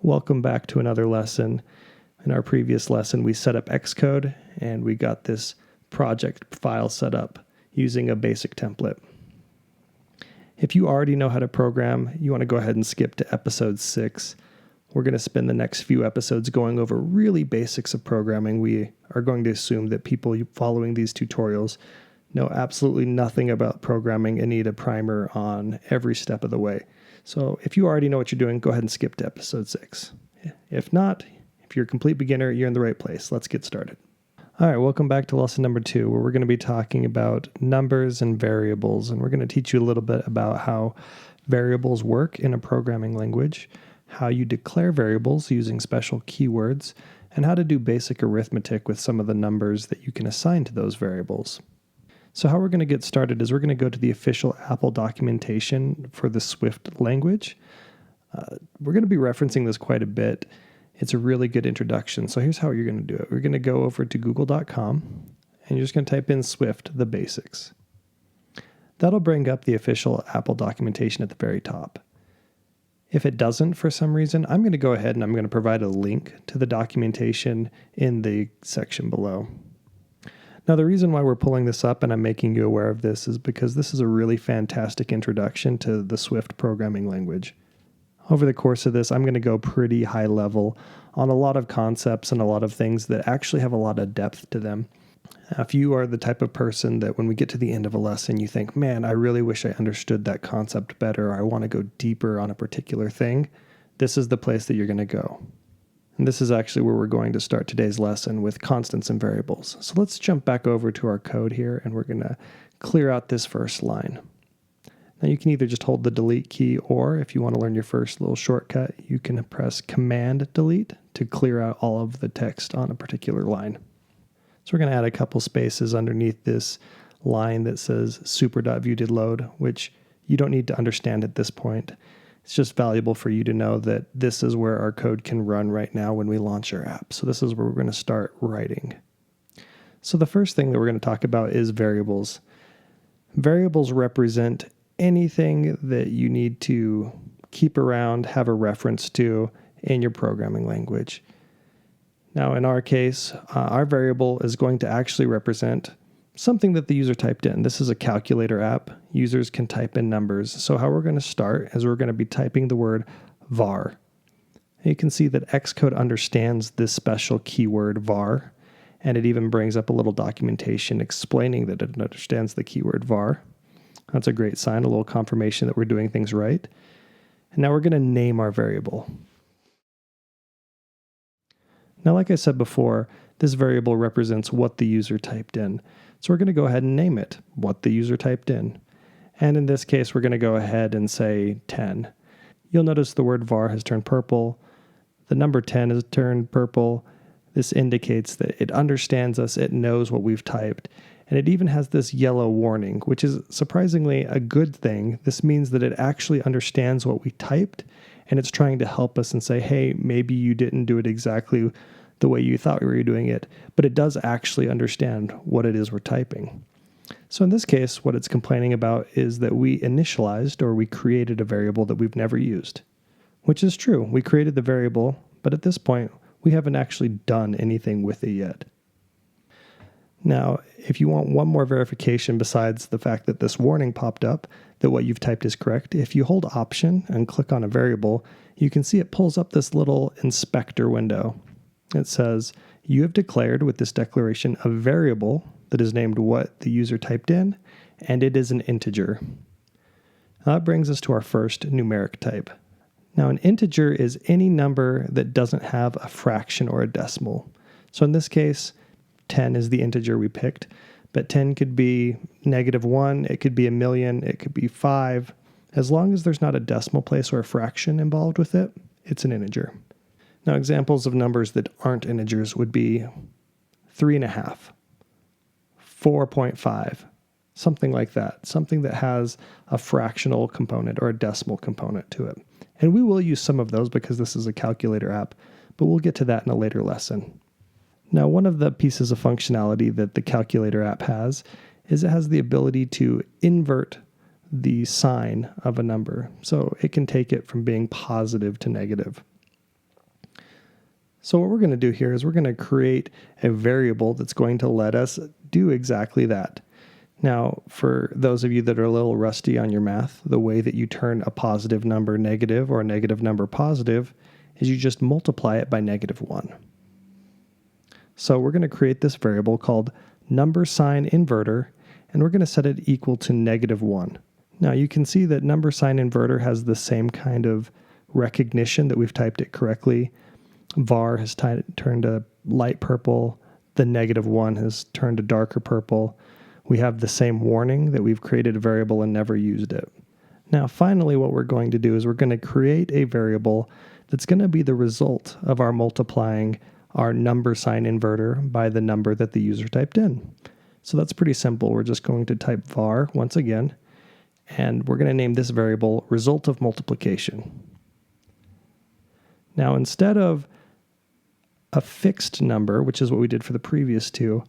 Welcome back to another lesson. In our previous lesson, we set up Xcode and we got this project file set up using a basic template. If you already know how to program, you want to go ahead and skip to episode 6. We're going to spend the next few episodes going over really basics of programming. We are going to assume that people following these tutorials know absolutely nothing about programming and need a primer on every step of the way. So if you already know what you're doing, go ahead and skip to episode 6. If not, if you're a complete beginner, you're in the right place. Let's get started. All right, welcome back to lesson number 2, where we're going to be talking about numbers and variables. And we're going to teach you a little bit about how variables work in a programming language, how you declare variables using special keywords, and how to do basic arithmetic with some of the numbers that you can assign to those variables. So how we're going to get started is we're going to go to the official Apple documentation for the Swift language. We're going to be referencing this quite a bit. It's a really good introduction. So here's how you're going to do it. We're going to go over to google.com and you're just going to type in Swift, the basics. That'll bring up the official Apple documentation at the very top. If it doesn't for some reason, I'm going to go ahead and I'm going to provide a link to the documentation in the section below. Now, the reason why we're pulling this up and I'm making you aware of this is because this is a really fantastic introduction to the Swift programming language. Over the course of this, I'm going to go pretty high level on a lot of concepts and a lot of things that actually have a lot of depth to them. If you are the type of person that when we get to the end of a lesson, you think, man, I really wish I understood that concept better, or I want to go deeper on a particular thing, this is the place that you're going to go. And this is actually where we're going to start today's lesson with constants and variables. So let's jump back over to our code here, and we're going to clear out this first line. Now you can either just hold the delete key, or if you want to learn your first little shortcut, you can press Command Delete to clear out all of the text on a particular line. So we're going to add a couple spaces underneath this line that says super.viewDidLoad, which you don't need to understand at this point. It's just valuable for you to know that this is where our code can run right now when we launch our app. So this is where we're going to start writing. So the first thing that we're going to talk about is variables. Variables represent anything that you need to keep around, have a reference to in your programming language. Now, in our case, our variable is going to actually represent something that the user typed in. This is a calculator app. Users can type in numbers. So how we're going to start is we're going to be typing the word var. And you can see that Xcode understands this special keyword var, and it even brings up a little documentation explaining that it understands the keyword var. That's a great sign, a little confirmation that we're doing things right. And now we're going to name our variable. Now, like I said before, this variable represents what the user typed in. So we're going to go ahead and name it, what the user typed in. And in this case, we're going to go ahead and say 10. You'll notice the word var has turned purple. The number 10 has turned purple. This indicates that it understands us, it knows what we've typed. And it even has this yellow warning, which is surprisingly a good thing. This means that it actually understands what we typed, and it's trying to help us and say, hey, maybe you didn't do it exactly the way you thought we were doing it, but it does actually understand what it is we're typing. So in this case, what it's complaining about is that we initialized or we created a variable that we've never used, which is true. We created the variable, but at this point, we haven't actually done anything with it yet. Now, if you want one more verification besides the fact that this warning popped up, that what you've typed is correct, if you hold Option and click on a variable, you can see it pulls up this little inspector window. It says, you have declared with this declaration a variable that is named what the user typed in, and it is an integer. Now that brings us to our first numeric type. Now, an integer is any number that doesn't have a fraction or a decimal. So in this case, 10 is the integer we picked, but 10 could be -1, it could be a million, it could be 5. As long as there's not a decimal place or a fraction involved with it, it's an integer. Now, examples of numbers that aren't integers would be 3.5, 4.5, something like that, something that has a fractional component or a decimal component to it. And we will use some of those because this is a calculator app, but we'll get to that in a later lesson. Now, one of the pieces of functionality that the calculator app has is it has the ability to invert the sign of a number. So it can take it from being positive to negative. So what we're going to do here is we're going to create a variable that's going to let us do exactly that. Now, for those of you that are a little rusty on your math, the way that you turn a positive number negative or a negative number positive is you just multiply it by -1. So we're going to create this variable called number sign inverter, and we're going to set it equal to -1. Now you can see that number sign inverter has the same kind of recognition that we've typed it correctly. var has turned a light purple. The -1 has turned a darker purple. We have the same warning that we've created a variable and never used it. Now, finally, what we're going to do is we're going to create a variable that's going to be the result of our multiplying our number sign inverter by the number that the user typed in. So that's pretty simple. We're just going to type var once again, and we're going to name this variable result of multiplication. Now, instead of a fixed number, which is what we did for the previous two,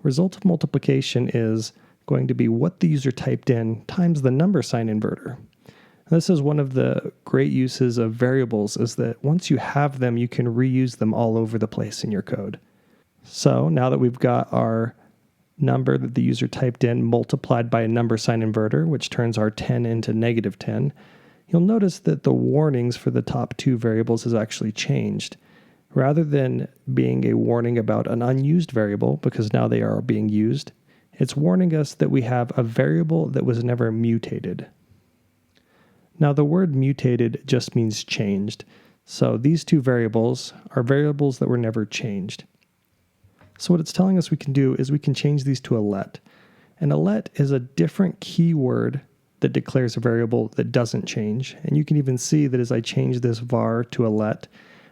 result of multiplication is going to be what the user typed in times the number sign inverter. And this is one of the great uses of variables, is that once you have them, you can reuse them all over the place in your code. So now that we've got our number that the user typed in multiplied by a number sign inverter, which turns our 10 into -10, you'll notice that the warnings for the top two variables has actually changed. Rather than being a warning about an unused variable, because now they are being used, it's warning us that we have a variable that was never mutated. Now the word mutated just means changed. So these two variables are variables that were never changed. So what it's telling us we can do is we can change these to a let. And a let is a different keyword that declares a variable that doesn't change. And you can even see that as I change this var to a let,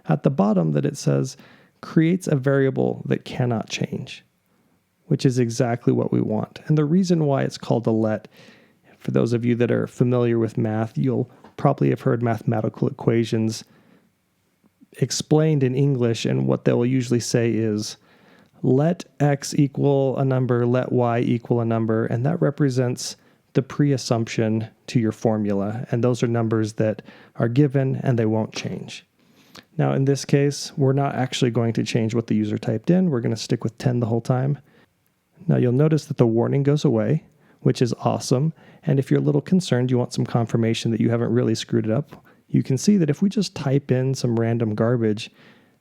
at the bottom that it says creates a variable that cannot change, which is exactly what we want. And the reason why it's called a let, for those of you that are familiar with math, you'll probably have heard mathematical equations explained in English, and what they will usually say is let x equal a number, let y equal a number, and that represents the pre-assumption to your formula, and those are numbers that are given and they won't change. Now, in this case, we're not actually going to change what the user typed in. We're going to stick with 10 the whole time. Now, you'll notice that the warning goes away, which is awesome. And if you're a little concerned, you want some confirmation that you haven't really screwed it up, you can see that if we just type in some random garbage,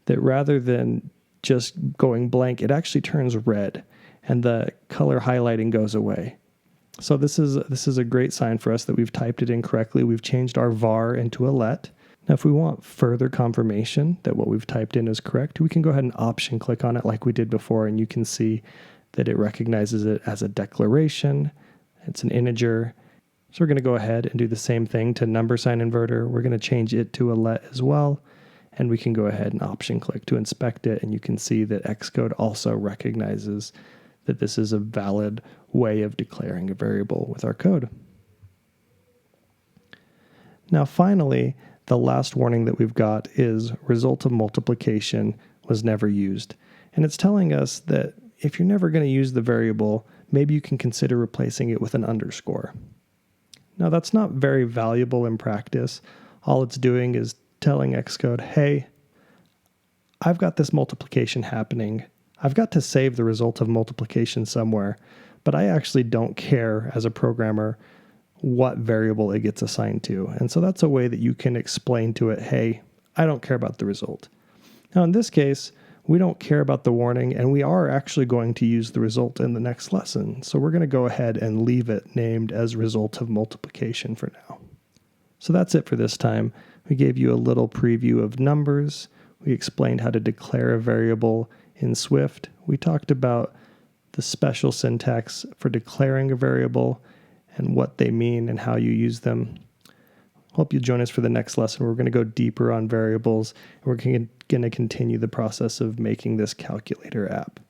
that rather than just going blank, it actually turns red, and the color highlighting goes away. So this is a great sign for us that we've typed it in correctly. We've changed our var into a let. Now, if we want further confirmation that what we've typed in is correct, we can go ahead and option click on it like we did before, and you can see that it recognizes it as a declaration. It's an integer. So we're going to go ahead and do the same thing to number sign inverter. We're going to change it to a let as well, and we can go ahead and option click to inspect it, and you can see that Xcode also recognizes that this is a valid way of declaring a variable with our code. Now, finally, the last warning that we've got is result of multiplication was never used. And it's telling us that if you're never going to use the variable, maybe you can consider replacing it with an underscore. Now, that's not very valuable in practice. All it's doing is telling Xcode, hey, I've got this multiplication happening. I've got to save the result of multiplication somewhere, but I actually don't care as a programmer what variable it gets assigned to. And so that's a way that you can explain to it, hey, I don't care about the result. Now, in this case, we don't care about the warning, and we are actually going to use the result in the next lesson. So we're going to go ahead and leave it named as result of multiplication for now. So that's it for this time. We gave you a little preview of numbers. We explained how to declare a variable in Swift. We talked about the special syntax for declaring a variable and what they mean and how you use them. Hope you'll join us for the next lesson. We're going to go deeper on variables, and we're going to continue the process of making this calculator app.